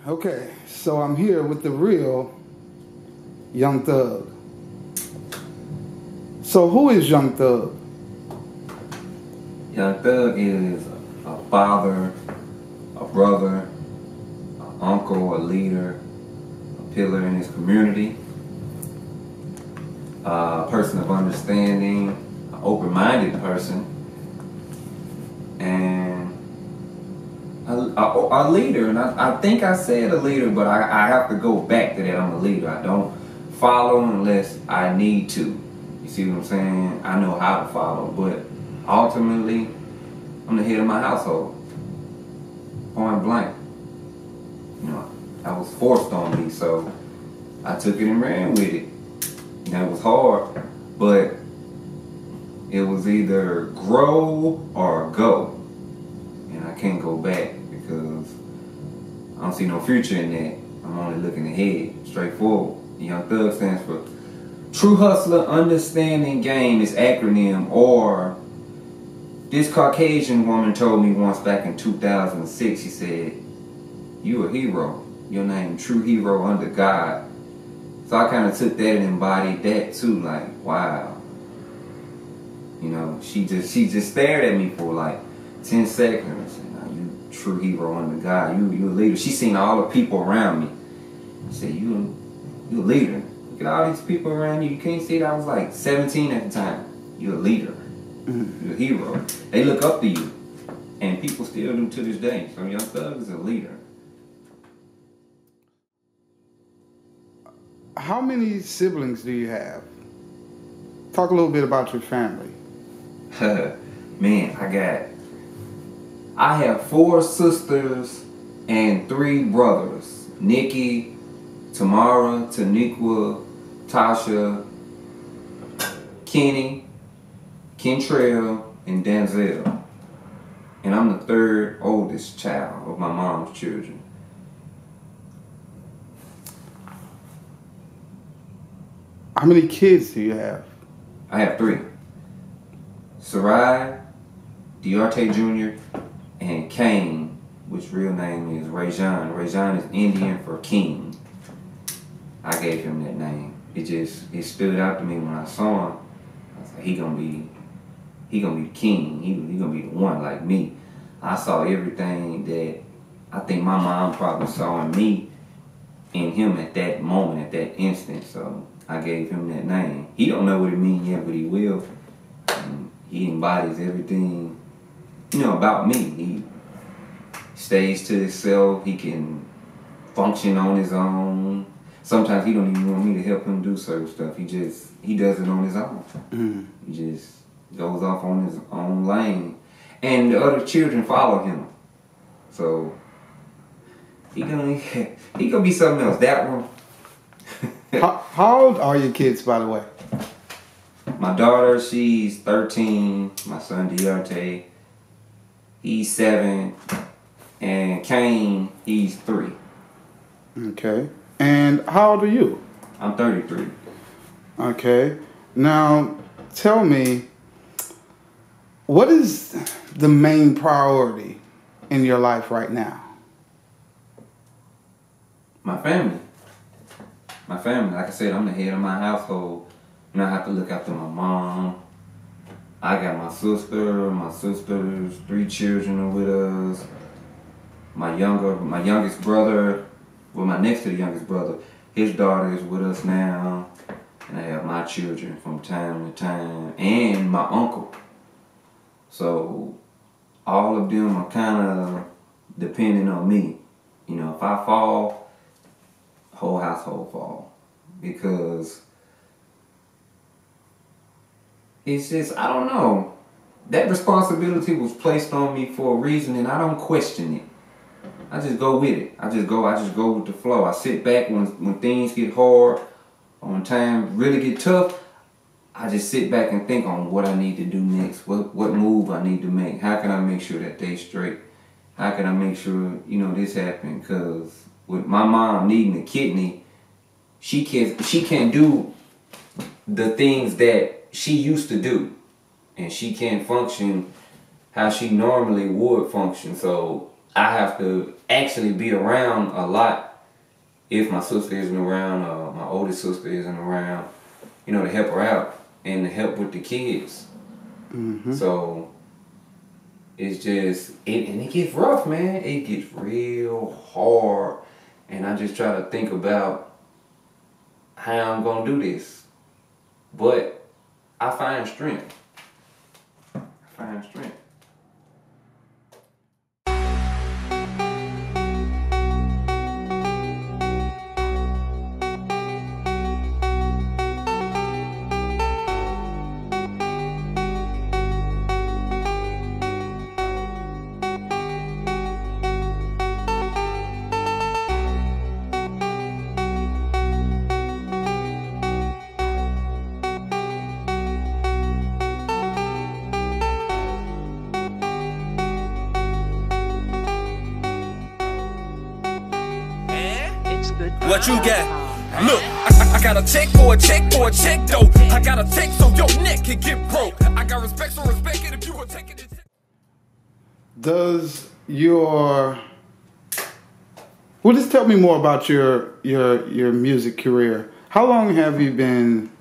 Okay, so I'm here with the real Young Thug. So who is Young Thug? Young Thug is a father, a brother, an uncle, a leader, a pillar in his community, a person of understanding, an open-minded person, and a leader. And I think I said a leader, but I have to go back to that. I'm a leader. I don't follow unless I need to. You see what I'm saying? I know how to follow, but ultimately, I'm the head of my household. Point blank. You know, that was forced on me, so I took it and ran with it. And that was hard, but it was either grow or go. And I can't go back because I don't see no future in that. I'm only looking ahead, straightforward. Young Thug stands for True Hustler Understanding Game, is acronym. Or this Caucasian woman told me once back in 2006, she said, "You a hero. Your name True Hero Under God." So I kind of took that and embodied that too. Like, wow. You know, she just stared at me for like 10 seconds. And said, "You true hero under God. You a leader." She seen all the people around me. She said, "You a leader. Look at all these people around you. You can't see it." I was like 17 at the time. You're a leader. You're a hero. They look up to you. And people still do to this day. So Young Thug is a leader. How many siblings do you have? Talk a little bit about your family. Man, I have 4 sisters and 3 brothers. Nikki, Tamara, Taniqua, Tasha, Kenny, Kentrell, and Denzel. And I'm the 3rd oldest child of my mom's children. How many kids do you have? I have 3. Sarai, Diarte Jr., and Kane, which real name is Rajan. Rajan is Indian for king. I gave him that name. It stood out to me when I saw him. I was like, he gonna be the king. He gonna be the one like me. I saw everything that I think my mom probably saw in me, in him at that moment, at that instant. So I gave him that name. He don't know what it means yet, but he will. And he embodies everything, you know, about me. He stays to himself. He can function on his own. Sometimes he don't even want me to help him do certain stuff. He does it on his own. He just goes off on his own lane. And the other children follow him. So he gonna be something else. That one. How old are your kids, by the way? My daughter, she's 13. My son, Diarte, he's 7. And Kane, he's 3. Okay. And how old are you? I'm 33. Okay. Now, tell me, what is the main priority in your life right now? My family. My family. Like I said, I'm the head of my household. And I have to look after my mom. I got my sister's 3 children are with us. My youngest brother, well, my next to the youngest brother, his daughter is with us now. And I have my children from time to time. And my uncle. So all of them are kind of depending on me. You know, if I fall, the whole household fall. Because it's just, I don't know. That responsibility was placed on me for a reason, and I don't question it. I just go with it. I just go with the flow. I sit back when things get hard, or when times really get tough. I just sit back and think on what I need to do next. What move I need to make. How can I make sure that they straight? How can I make sure, you know, this happened? Because with my mom needing a kidney, she can't do the things that she used to do. And she can't function how she normally would function. So I have to actually be around a lot if my sister isn't around or my oldest sister isn't around, you know, to help her out and to help with the kids. So it's just, and it gets rough, man. It gets real hard. And I just try to think about how I'm going to do this. But I find strength. I find strength. What you got? Look, I got a check for a check for a check though. I got a check so your neck can get broke. I got respect so respect it if you were taking it. Does your just tell me more about your music career. How long have you been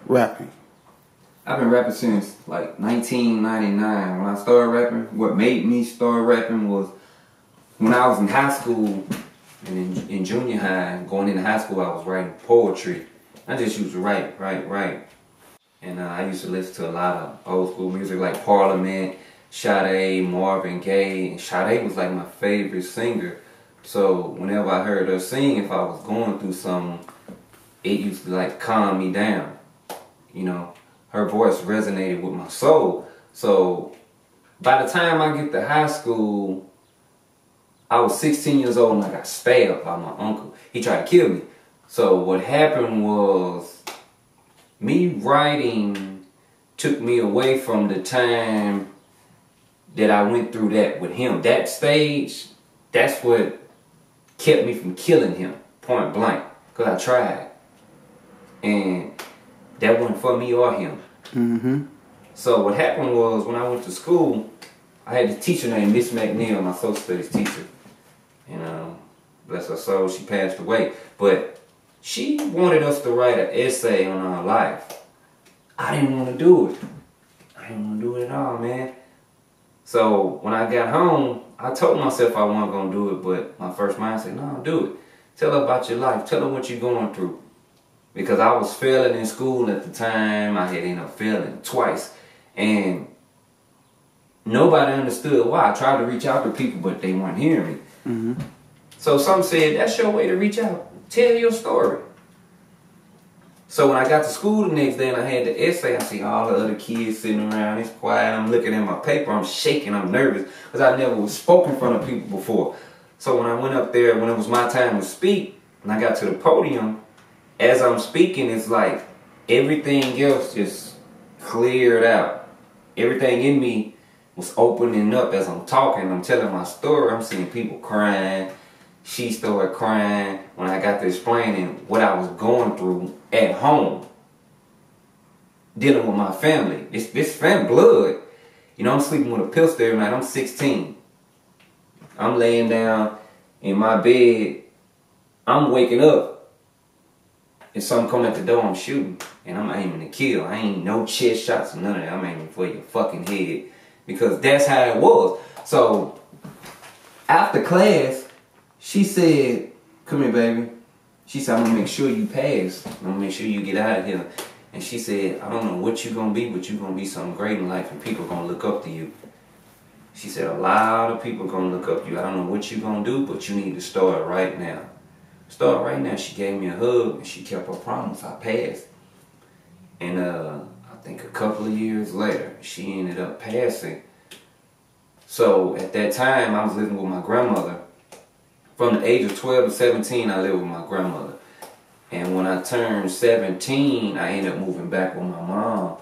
rapping? I've been rapping since like 1999. When I started rapping, what made me start rapping was when I was in high school. And in junior high, going into high school, I was writing poetry. I just used to write. And I used to listen to a lot of old school music like Parliament, Sade, Marvin Gaye. And Sade was like my favorite singer. So whenever I heard her sing, if I was going through something, it used to like calm me down. You know, her voice resonated with my soul. So by the time I get to high school, I was 16 years old and I got stabbed by my uncle. He tried to kill me. So what happened was, me writing took me away from the time that I went through that with him. That stage, that's what kept me from killing him, point blank. Because I tried. And that wasn't for me or him. So what happened was, when I went to school, I had a teacher named Miss McNeil, my social studies teacher. And bless her soul, she passed away. But she wanted us to write an essay on our life. I didn't want to do it. I didn't want to do it at all, man. So when I got home, I told myself I wasn't going to do it, but my first mind said, no, do it. Tell her about your life. Tell her what you're going through. Because I was failing in school at the time. I had ended up failing twice. And nobody understood why. I tried to reach out to people, but they weren't hearing me. So some said, that's your way to reach out. Tell your story. So when I got to school the next day and I had the essay, I see all the other kids sitting around. It's quiet. I'm looking at my paper. I'm shaking. I'm nervous because I never was spoken in front of people before. So when I went up there, when it was my time to speak, and I got to the podium, as I'm speaking, it's like everything else just cleared out. Everything in me was opening up as I'm talking. I'm telling my story. I'm seeing people crying. She started crying when I got to explaining what I was going through at home, dealing with my family. This family blood. You know, I'm sleeping with a pistol every night. I'm 16. I'm laying down in my bed. I'm waking up, and something come at the door. I'm shooting, and I'm aiming to kill. I ain't no chest shots or none of that. I'm aiming for your fucking head. Because that's how it was. So, after class, she said, come here, baby. She said, I'm going to make sure you pass. I'm going to make sure you get out of here. And she said, I don't know what you're going to be, but you're going to be something great in life and people are going to look up to you. She said, a lot of people are going to look up to you. I don't know what you're going to do, but you need to start right now. Start right now. She gave me a hug and she kept her promise. I passed. And I think a couple of years later, she ended up passing. So at that time, I was living with my grandmother. From the age of 12 to 17, I lived with my grandmother. And when I turned 17, I ended up moving back with my mom.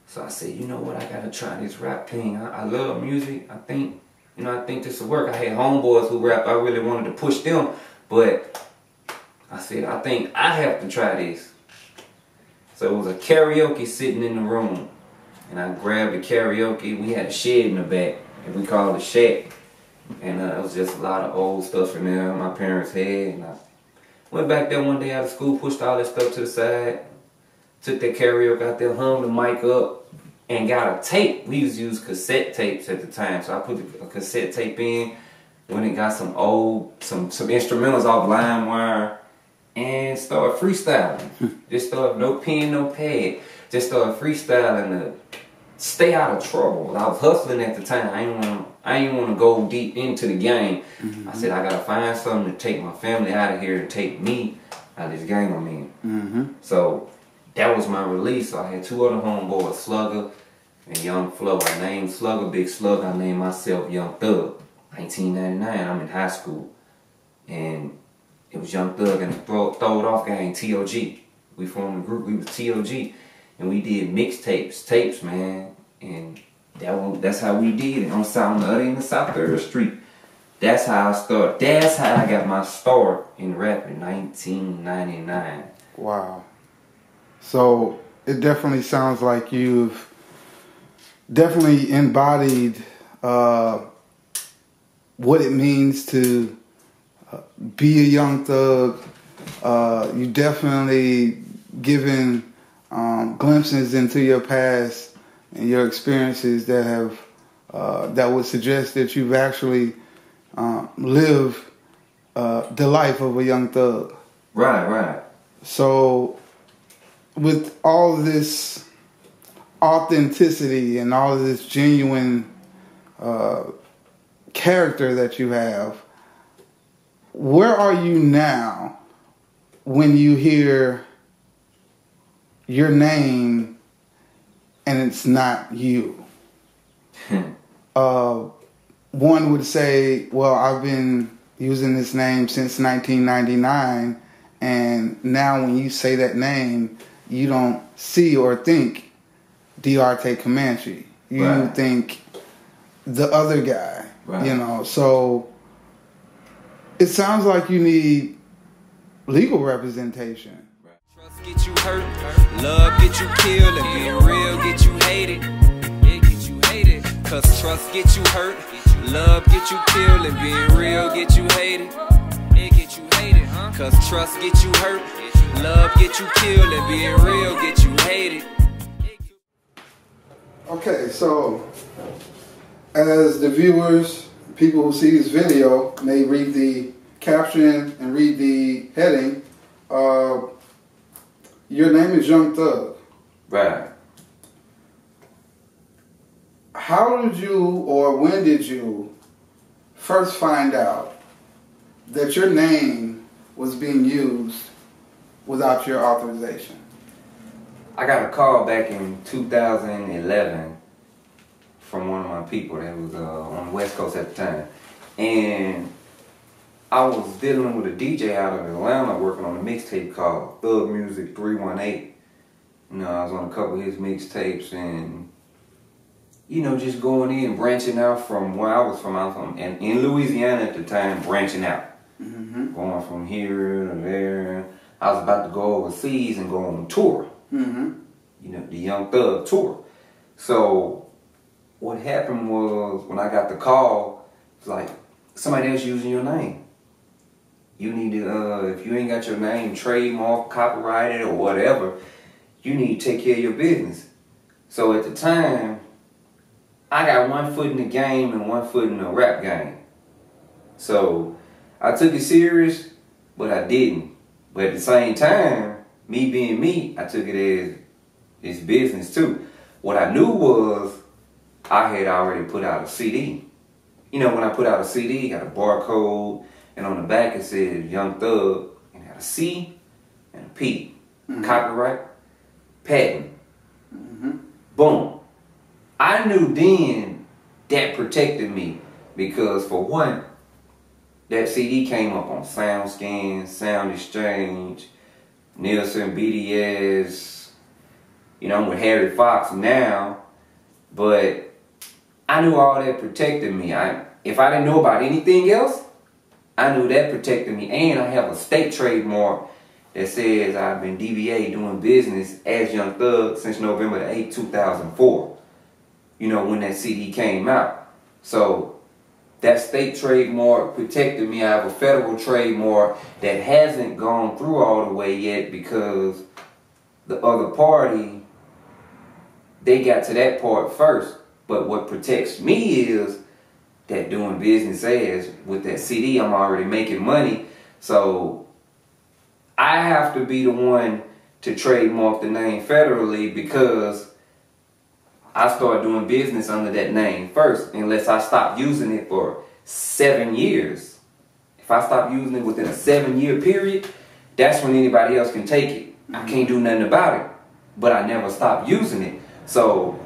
So I said, you know what, I gotta try this rap thing. I love music. I think this will work. I had homeboys who rap. I really wanted to push them. But I said, I think I have to try this. So it was a karaoke sitting in the room. And I grabbed the karaoke. We had a shed in the back, and we called it Shack. And it was just a lot of old stuff in there my parents had. And I went back there one day out of school, pushed all that stuff to the side, took that karaoke out there, hung the mic up, and got a tape. We used to use cassette tapes at the time. So I put a cassette tape in, when it got some instrumentals off LimeWire, and started freestyling. Just started, no pen, no pad. Just started freestyling to stay out of trouble. I was hustling at the time. I didn't want to go deep into the game. I said, I gotta find something to take my family out of here and take me out of this game I'm in. So that was my release. So I had two other homeboys, Slugger and Young Flow. I named Slugger Big Slug. I named myself Young Thug. 1999, I'm in high school. And it was Young Thug and the Throw It Off gang, T.H.U.G. We formed a group, we was T.H.U.G. And we did tapes, man. And that's how we did it on the other end of South 3rd Street. That's how I started. That's how I got my start in rap in 1999. Wow. So it definitely sounds like you've definitely embodied what it means to be a young thug. You definitely given glimpses into your past and your experiences that have that would suggest that you've actually lived the life of a young thug. Right. So with all this authenticity and all of this genuine character that you have, where are you now when you hear your name and it's not you? One would say, well, I've been using this name since 1999, and now when you say that name, you don't see or think D'Arte Comanche. You think the other guy, you know. So it sounds like you need legal representation. Trust get you hurt, love get you killed, and being real get you hated. It get you hated. Cause trust get you hurt, love get you killed, and being real get you hated. It get you hated, huh? Cause trust get you hurt, love get you killed, and being real get you hated. Okay, so as the viewers, people who see this video may read the caption and read the heading, your name is Young Thug. Right. How did you, or when did you first find out that your name was being used without your authorization? I got a call back in 2011 from one of my people that was on the West Coast at the time. And I was dealing with a DJ out of Atlanta working on a mixtape called Thug Music 318. You know, I was on a couple of his mixtapes and, you know, just going in, branching out from where I was from, and in Louisiana at the time, branching out. Going from here to there. I was about to go overseas and go on tour. You know, the Young Thug tour. So what happened was when I got the call, it's like somebody else using your name. You need to, if you ain't got your name trademark, copyrighted, or whatever, you need to take care of your business. So at the time, I got one foot in the game and one foot in the rap game. So I took it serious, but I didn't. But at the same time, me being me, I took it as business too. What I knew was I had already put out a CD. You know, when I put out a CD, got a barcode, and on the back it said Young Thug, and had a C and a P. Copyright, patent. Boom. I knew then that protected me because for one, that CD came up on SoundScan, Sound Exchange, Nielsen, BDS. You know, I'm with Harry Fox now, but I knew all that protected me. If I didn't know about anything else, I knew that protected me. And I have a state trademark that says I've been DBA doing business as Young Thug since November the 8th, 2004. You know, when that CD came out. So that state trademark protected me. I have a federal trademark that hasn't gone through all the way yet because the other party, they got to that part first. But what protects me is that doing business as with that CD, I'm already making money. So I have to be the one to trademark the name federally because I start doing business under that name first, unless I stop using it for 7 years. If I stop using it within a 7-year period, that's when anybody else can take it. I can't do nothing about it, but I never stop using it. So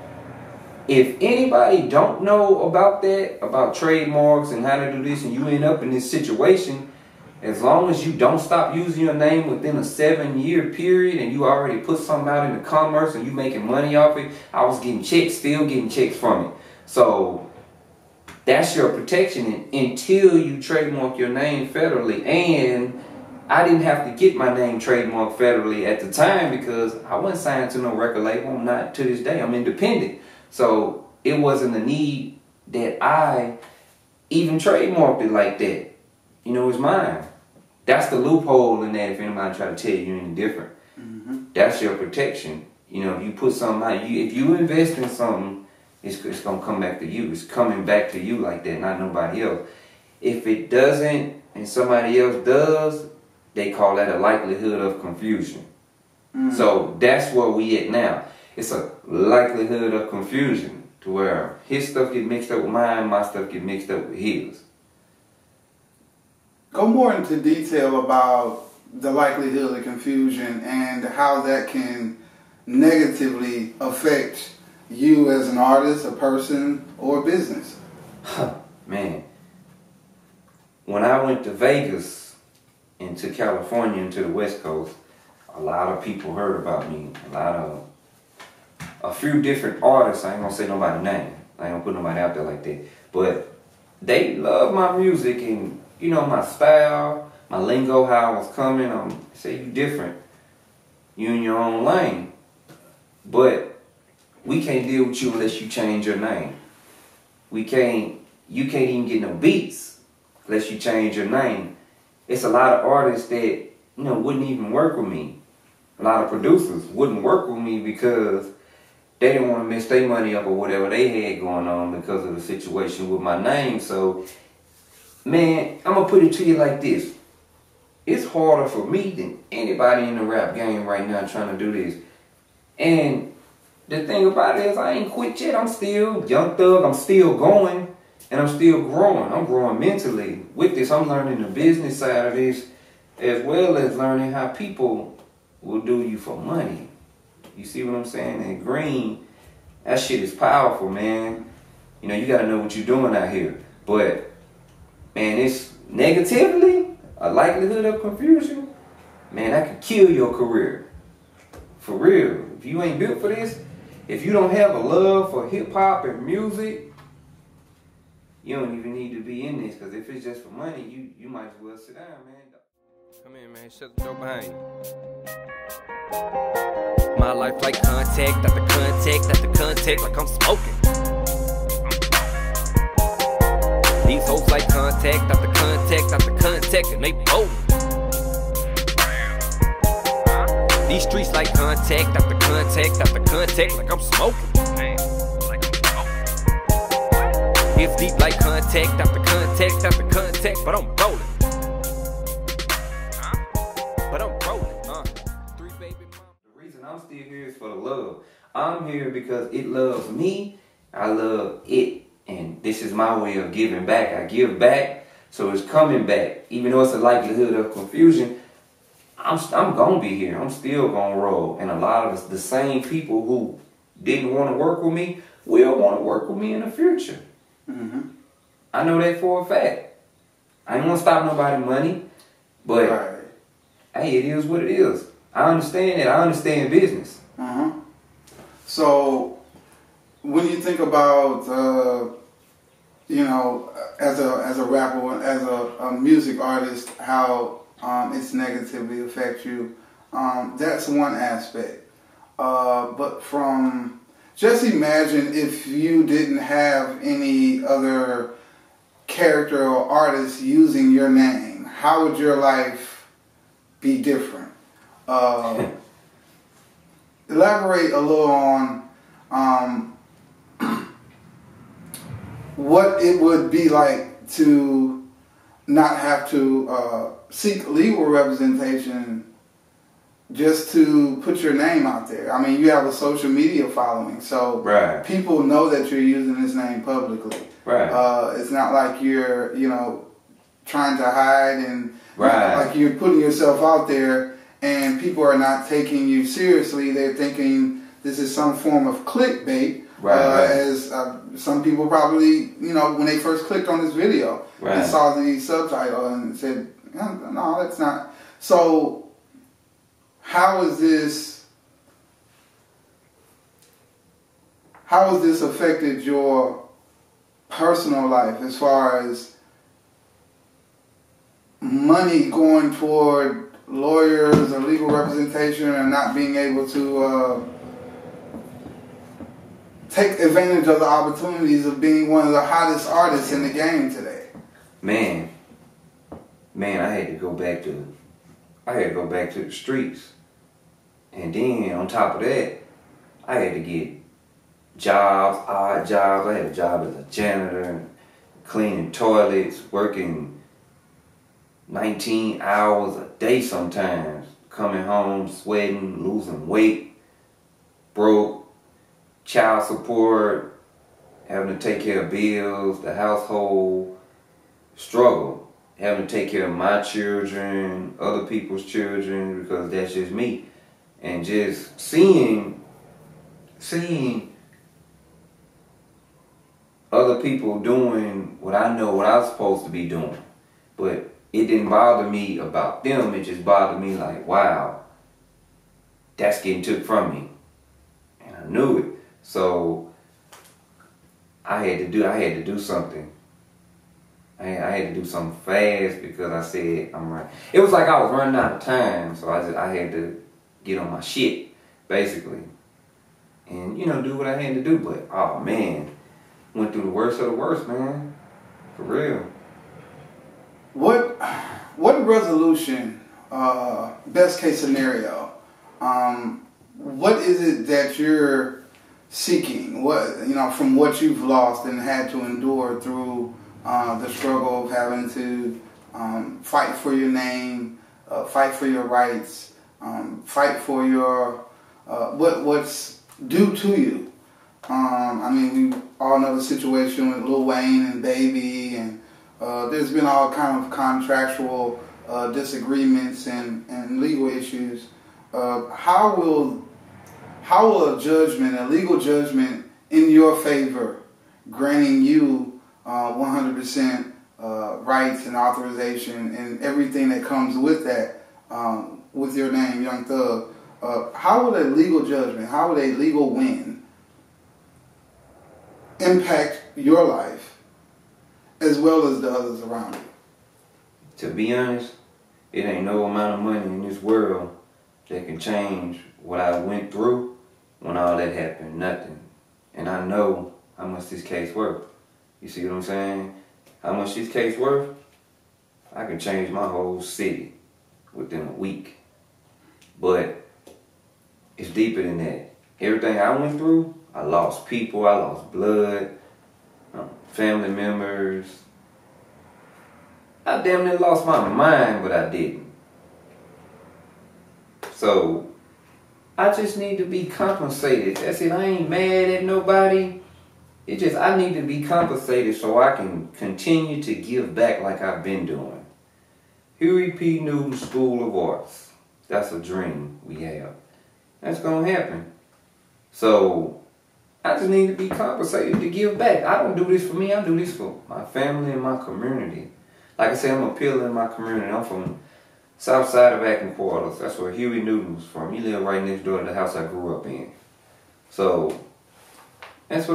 if anybody don't know about that, about trademarks and how to do this, and you end up in this situation, as long as you don't stop using your name within a 7-year period and you already put something out into commerce and you making money off it, I was getting checks, still getting checks from it. So that's your protection until you trademark your name federally. And I didn't have to get my name trademarked federally at the time because I wasn't signed to no record label. I'm not to this day. I'm independent. So it wasn't a need that I even trademarked it like that. You know, it's mine. That's the loophole in that if anybody try to tell you any different. That's your protection. You know, if you put something out, if you invest in something, it's going to come back to you. It's coming back to you like that, not nobody else. If it doesn't and somebody else does, they call that a likelihood of confusion. So that's where we at now. It's a likelihood of confusion to where his stuff get mixed up with mine, my stuff get mixed up with his. Go more into detail about the likelihood of confusion and how that can negatively affect you as an artist, a person, or a business. Man, when I went to Vegas and to California and to the West Coast, a lot of people heard about me. A few different artists, I ain't gonna say nobody's name. I ain't gonna put nobody out there like that. But they love my music and, you know, my style, my lingo, how I was coming. Say you different. You in your own lane. But we can't deal with you unless you change your name. You can't even get no beats unless you change your name. It's a lot of artists that, you know, wouldn't even work with me. A lot of producers wouldn't work with me because they didn't want to mess their money up or whatever they had going on because of the situation with my name. So, man, I'm going to put it to you like this. It's harder for me than anybody in the rap game right now trying to do this. And the thing about it is I ain't quit yet. I'm still Young Thug. I'm still going and I'm still growing. I'm growing mentally. With this, I'm learning the business side of this as well as learning how people will do you for money. You see what I'm saying? And green, that shit is powerful, man. You know, you got to know what you're doing out here. But, man, it's negatively a likelihood of confusion. Man, that could kill your career. For real. If you ain't built for this, if you don't have a love for hip-hop and music, you don't even need to be in this. Because if it's just for money, you might as well sit down, man. Come in, man. Shut the door behind you. My life like contact after contact after contact, like I'm smoking. These hoes like contact after contact after contact, and they bowling. These streets like contact after contact after contact, like I'm smoking. It's deep like contact after contact after contact, but I'm rolling. But I'm rolling. I'm still here is for the love. I'm here because it loves me. I love it. And this is my way of giving back. I give back, so it's coming back. Even though it's a likelihood of confusion, I'm going to be here. I'm still going to roll. And a lot of the same people who didn't want to work with me will want to work with me in the future. I know that for a fact. I ain't want to stop nobody's money, but hey, it is what it is. I understand that. I understand business. So, when you think about, you know, as a rapper, as a music artist, how it's negatively affect you, that's one aspect. But just imagine if you didn't have any other character or artist using your name, how would your life be different? Elaborate a little on what it would be like to not have to seek legal representation just to put your name out there. I mean, you have a social media following, so Right. people know that you're using this name publicly. Right. It's not like you're, trying to hide and Right. like you're putting yourself out there and people are not taking you seriously. They're thinking this is some form of clickbait. Right. As some people probably, when they first clicked on this video Right. and saw the subtitle and said, no, that's not. So how has this affected your personal life as far as money going toward lawyers or legal representation and not being able to take advantage of the opportunities of being one of the hottest artists in the game today? Man, I had to go back to the streets. And then on top of that, I had to get jobs, odd jobs. I had a job as a janitor, cleaning toilets, working 19 hours a day sometimes, coming home sweating, losing weight, broke, child support, having to take care of bills, the household, struggle, having to take care of my children, other people's children, because that's just me. And just seeing other people doing what I know what I was supposed to be doing. But it didn't bother me about them, it just bothered me like, wow, that's getting took from me. And I knew it. So I had to do something. I had to do something fast because I said, I'm right. It was like I was running out of time, so I had to get on my shit, basically. And, do what I had to do. But, oh, man, went through the worst of the worst, man. For real. What resolution, best case scenario, what is it that you're seeking? What, from what you've lost and had to endure through the struggle of having to fight for your name, fight for your rights, fight for your what's due to you. We all know the situation with Lil Wayne and Baby, and there's been all kind of contractual disagreements and legal issues. How will a legal judgment in your favor, granting you 100% rights and authorization and everything that comes with that, with your name, Young Thug, how would a legal judgment, how would a legal win impact your life as well as the others around you? To be honest, it ain't no amount of money in this world that can change what I went through when all that happened. Nothing. And I know how much this case worth. You see what I'm saying? How much this case worth? I can change my whole city within a week. But it's deeper than that. Everything I went through, I lost people, I lost blood, family members. I damn near lost my mind, but I didn't. So, I just need to be compensated. That's it. I ain't mad at nobody. It just, I need to be compensated so I can continue to give back like I've been doing. Huey P. Newton School of Arts. That's a dream we have. That's going to happen. So, I just need to be compensated to give back. I don't do this for me. I do this for my family and my community. Like I said, I'm a pillar in my community. I'm from south side of Acton Quarters. That's where Huey Newton was from. He lived right next door to the house I grew up in. So, that's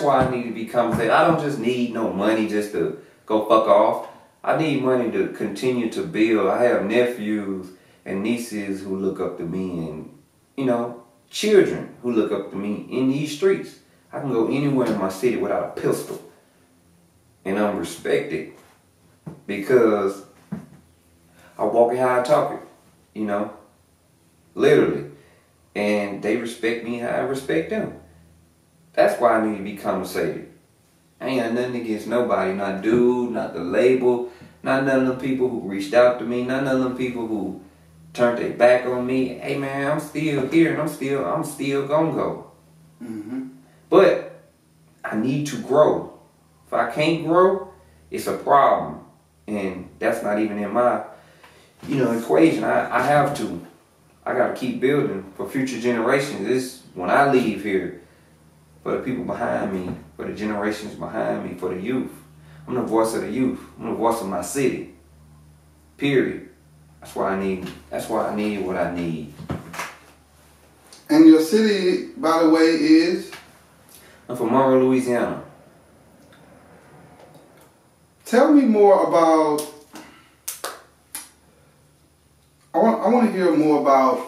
why I need to be compensated. I don't just need no money just to go fuck off. I need money to continue to build. I have nephews and nieces who look up to me, and, children who look up to me in these streets. I can go anywhere in my city without a pistol. and I'm respected because I walk it how I talk it, you know, literally. And they respect me how I respect them. That's why I need to be compensated. I ain't got nothing against nobody, not dude, not the label, not none of them people who reached out to me, not none of them people who turned their back on me. Hey man, I'm still here and I'm still gonna go. But I need to grow. If I can't grow, it's a problem. And that's not even in my, equation. I have to. I gotta keep building for future generations. This, when I leave here, for the people behind me, for the generations behind me, for the youth. I'm the voice of the youth. I'm the voice of my city. Period. That's why I need what I need. And your city, by the way, is? I'm from Monroe, Louisiana. Tell me more about, I want to hear more about,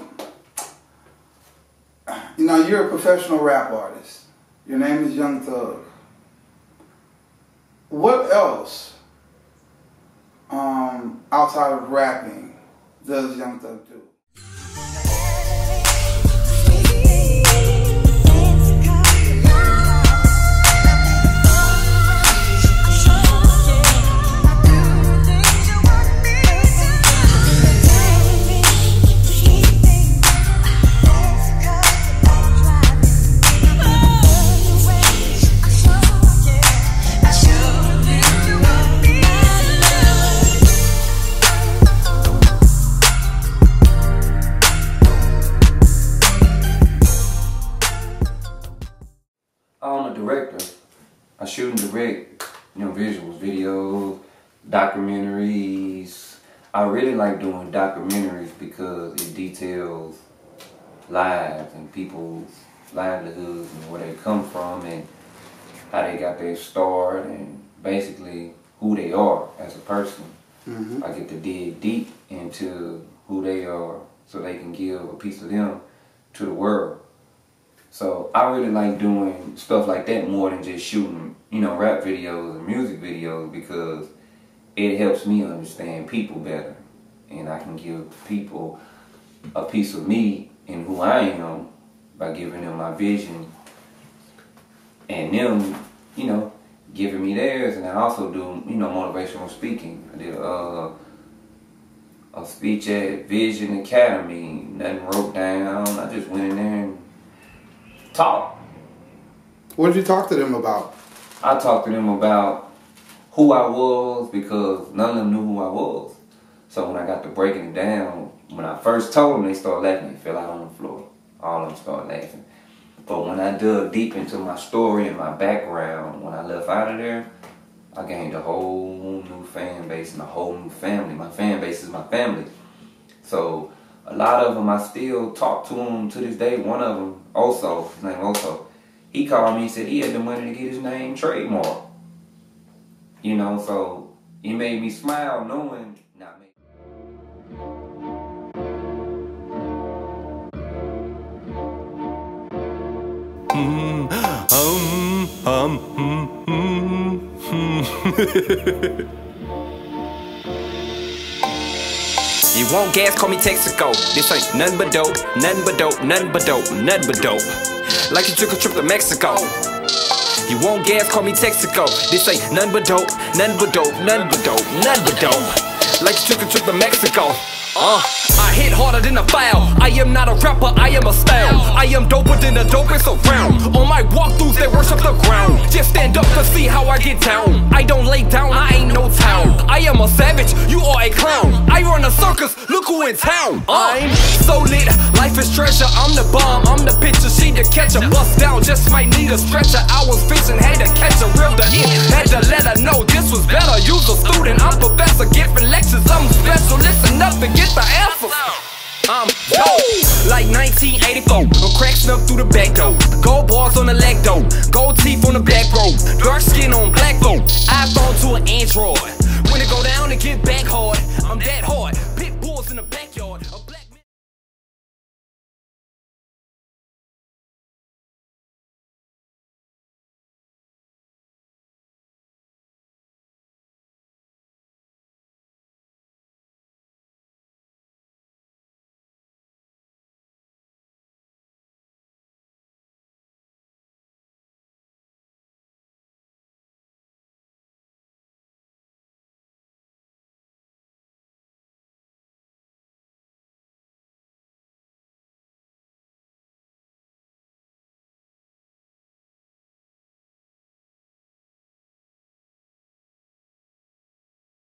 you're a professional rap artist. Your name is Young Thug. What else, outside of rapping, does Young Thug do? I'm a director. I shoot and direct, visuals, videos, documentaries. I really like doing documentaries because it details lives and people's livelihoods and where they come from and how they got their start and basically who they are as a person. I get to dig deep into who they are so they can give a piece of them to the world. So I really like doing stuff like that more than just shooting, rap videos and music videos because it helps me understand people better. And I can give people a piece of me and who I am by giving them my vision and them, giving me theirs. And I also do, motivational speaking. I did a speech at Vision Academy, nothing wrote down. I just went in there and talk. What did you talk to them about? I talked to them about who I was because none of them knew who I was. So when I got to breaking it down, when I first told them, they started laughing. They fell out on the floor. All of them started laughing. But when I dug deep into my story and my background, when I left out of there, I gained a whole new fan base and a whole new family. My fan base is my family. So a lot of them, I still talk to them to this day. One of them, Oso, his name Oso, he called me and said he had the money to get his name Trademark. So he made me smile knowing, not me. You want gas, call me Texaco. This ain't nothing but dope, nothing but dope, nothing but dope, nothing but dope. Like you took a trip to Mexico. You want gas, call me Texaco. This ain't nothing but dope, nothing but dope, nothing but dope, nothing but dope. Like you took a trip to Mexico. I hit harder than a foul. I am not a rapper, I am a style. I am doper than the dopest around. On my walkthroughs, they worship the ground. Just stand up to see how I get down. I don't lay down, I ain't no town. I am a savage, you are a clown. I run a circus, look who in town. I'm so lit, life is treasure. I'm the bomb, I'm the picture, she the catcher. Bust down, just might need a stretcher. I was fishing, had to catch a real to it. Had to let her know this was better. You's a student, I'm professor, giving lectures. I'm special, listen up and get the answers. I'm dope, like 1984. I'm crack snuff through the back door. Gold bars on the leg though. Gold teeth on the back row. Dark skin on black though. iPhone to an Android. When it go down, it get back.